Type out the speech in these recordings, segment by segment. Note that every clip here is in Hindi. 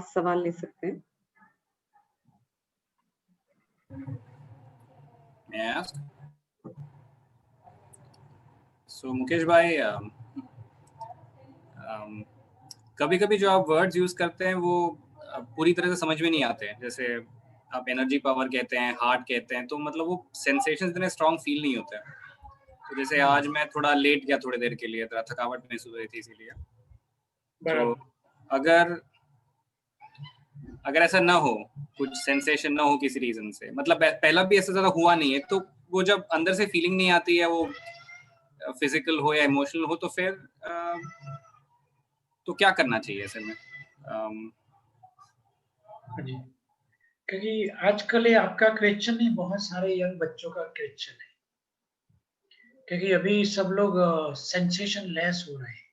लास्ट सवाल ले सकते हैं। May I ask? So Mukesh भाई, कभी-कभी जो आप वर्ड्स यूज करते हैं वो पूरी तरह से समझ में नहीं आते हैं। जैसे आप एनर्जी पावर कहते हैं, हार्ट कहते हैं, तो मतलब वो सेंसेशंस इतने स्ट्रांग फील नहीं होते हैं। तो जैसे आज मैं थोड़ा लेट गया थोड़ी देर के लिए, थोड़ा थकावट महसूस हो रही थी इसीलिए। तो अगर ऐसा ना हो, कुछ सेंसेशन ना हो किसी रीजन से, मतलब पहला भी ऐसा ज्यादा हुआ नहीं है, तो वो जब अंदर से फीलिंग नहीं आती है, वो फिजिकल हो या इमोशनल हो, तो फिर तो क्या करना चाहिए ऐसे में? जी, क्योंकि आजकल ये आपका क्वेश्चन नहीं, बहुत सारे यंग बच्चों का क्वेश्चन है, क्योंकि अभी सब लोग सेंसेशन लेस हो रहे हैं,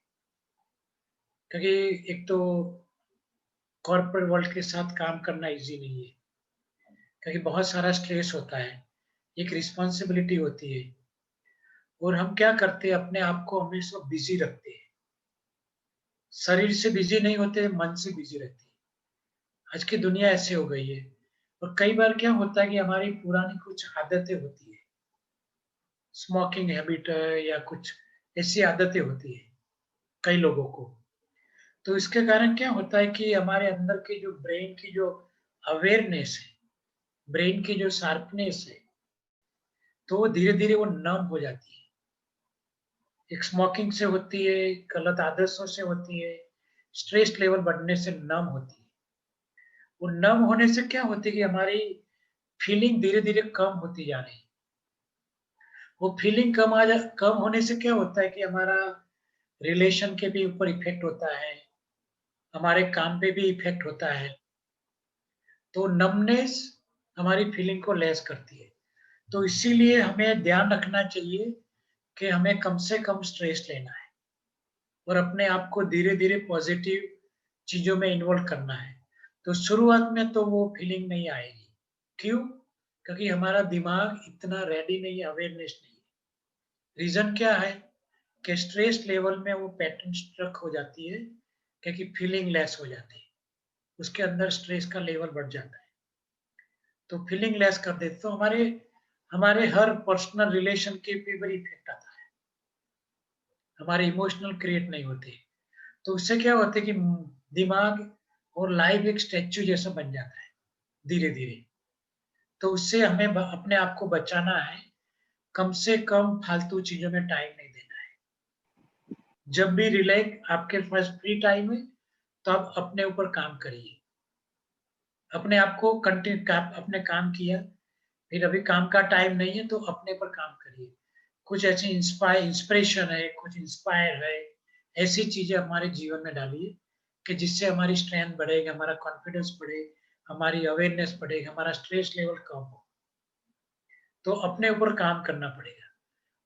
क्योंकि एक तो कॉर्पोरेट वर्ल्ड के साथ काम करना इजी नहीं है, क्योंकि बहुत सारा स्ट्रेस होता है, एक रिस्पॉन्सिबिलिटी होती है, और हम क्या करते हैं, अपने आप को हमेशा बिजी रखते हैं। शरीर से बिजी नहीं होते, मन से बिजी रहते हैं। आज की दुनिया ऐसे हो गई है, और कई बार क्या होता है कि हमारी पुरानी कुछ आदतें होती है, स्मोकिंग हैबिट है या कुछ ऐसी आदतें होती है कई लोगों को। तो इसके कारण क्या होता है कि हमारे अंदर की जो ब्रेन की जो अवेयरनेस है, ब्रेन की जो शार्पनेस है, तो वो धीरे-धीरे वो नम हो जाती है। एक स्मोकिंग से होती है, गलत आदतों से होती है, स्ट्रेस लेवल बढ़ने से नम होती है। वो नम होने से क्या होती है कि हमारी फीलिंग धीरे-धीरे कम होती जा रही है। वो फीलिंग कम होने से क्या होता है कि हमारा रिलेशन के भी ऊपर इफेक्ट होता है, हमारे काम पे भी इफेक्ट होता है। तो नमनेस हमारी फीलिंग को लेस करती है। तो इसीलिए हमें ध्यान रखना चाहिए कि हमें कम से कम स्ट्रेस लेना है, और अपने आप को धीरे-धीरे पॉजिटिव चीज़ों में इन्वॉल्व करना है। तो शुरुआत में तो वो फीलिंग नहीं आएगी। क्यों? क्योंकि हमारा दिमाग इतना रेडी नहीं है, अवेयरनेस नहीं है। रीज़न क्या है कि स्ट्रेस लेवल में वो पैटर्न स्ट्रक हो जाती है, क्योंकि फीलिंग लेस हो जाती है। उसके अंदर स्ट्रेस का लेवल बढ़ जाता है। तो फीलिंग लेस कर देते, तो हमारे हमारे हर पर्सनल रिलेशन के ऊपर इफेक्ट आता है। हमारे इमोशनल क्रिएट नहीं होते। तो उससे क्या होता है कि दिमाग और लाइफ एक स्टैच्यू जैसा बन जाता है धीरे-धीरे। तो उससे हमें अपने आप को बचाना है, कम से कम फालतू चीज़ों में टाइम नहीं देना है। जब भी रिलैक्स आपके पास फ्री टाइम है, तो आप अपने ऊपर काम करिए। अपने आप को अपने काम किया, फिर अभी काम का टाइम नहीं है, तो अपने पर काम करिए। कुछ ऐसी इंस्पिरेशन है, कुछ इंस्पायर है, ऐसी चीज़ें हमारे जीवन में डालिए कि जिससे हमारी स्ट्रेंथ बढ़ेगी, हमारा कॉन्फिडेंस बढ़े, हमारी अवेयरनेस बढ़ेगी, हमारा स्ट्रेस लेवल कम हो। तो अपने ऊपर काम करना पड़ेगा।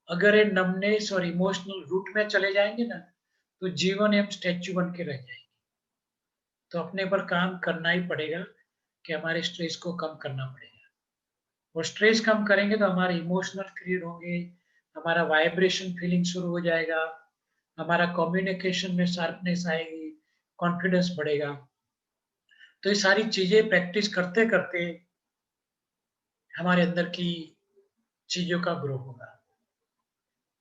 अगर ये नमनेस और इमोशनल रूट में चले जाएँगे ना, तो जीवन हम स्टैच्यू बन के रह जाएँगे। तो अपने पर काम करना ही पड़ेगा कि हमारे स्ट्रेस को कम करना पड़ेगा। और स्ट्रेस कम करेंगे तो हमारे इमोशनल क्लियर होंगे, हमारा वाइब्रेशन फीलिंग शुरू हो जाएगा, हमारा कम्युनिकेशन में शार्पनेस आएगी, कॉन्फिडेंस बढ़ेगा। तो ये सारी चीज़ें प्रैक्टिस करते-करते हमारे अंदर की चीज़ों का ग्रो होगा।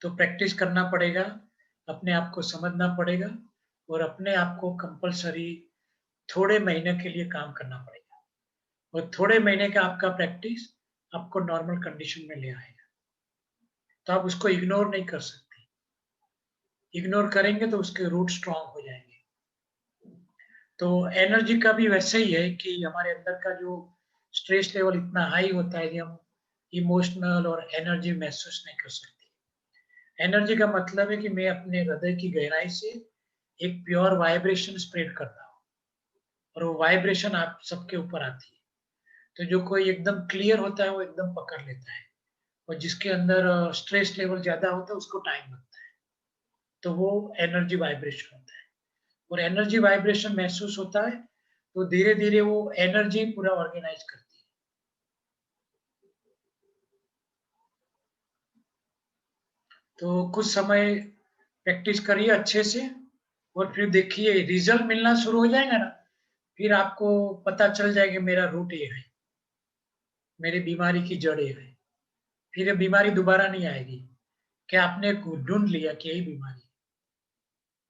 तो प्रैक्टिस करना पड़ेगा, अपने आप को समझना पड़ेगा, और अपने आप को कंपल्सरी थोड़े महीने के लिए काम करना पड़ेगा। और थोड़े महीने का आपका प्रैक्टिस आपको नॉर्मल कंडीशन में ले आएगा। तो आप उसको इग्नोर नहीं कर सकते। इग्नोर करेंगे तो उसके रूट स्ट्रॉन्ग हो जाएँगे। तो एनर्जी का भी वैसे ही है कि हमारे अंदर का जो स्ट्रेस लेवल इतना हाई होता है कि हम इमोशनल और एनर्जी महसूस नहीं कर सकते। एनर्जी का मतलब है कि मैं अपने हृदय की गहराई से एक प्योर वाइब्रेशन स्प्रेड करता हूँ, और वो वाइब्रेशन आप सबके ऊपर आती है। तो जो कोई एकदम क्लियर होता है, वो एकदम पकड़ लेता है, और जिसके अंदर स्ट्रेस लेवल ज़्यादा होता है, उसको टाइम लगता है। तो वो एनर्जी वाइब्रेशन होता है, और एनर्जी वाइब्रेशन महसूस होता है, तो धीरे-धीरे वो एनर्जी पूरा ऑर्गेनाइज़ करती है। तो कुछ समय प्रैक्टिस करिए अच्छे से, और फिर देखिए रिज़ल्ट मिलना शुरू हो जाएगा ना, फिर आपको पता चल जाएगा मेरा रूट ये है, मेरी बीमारी की जड़ ये है, फिर ये बीमारी दोबारा नहीं आएगी कि आपने ढूंढ लिया कि यही बीमारी है।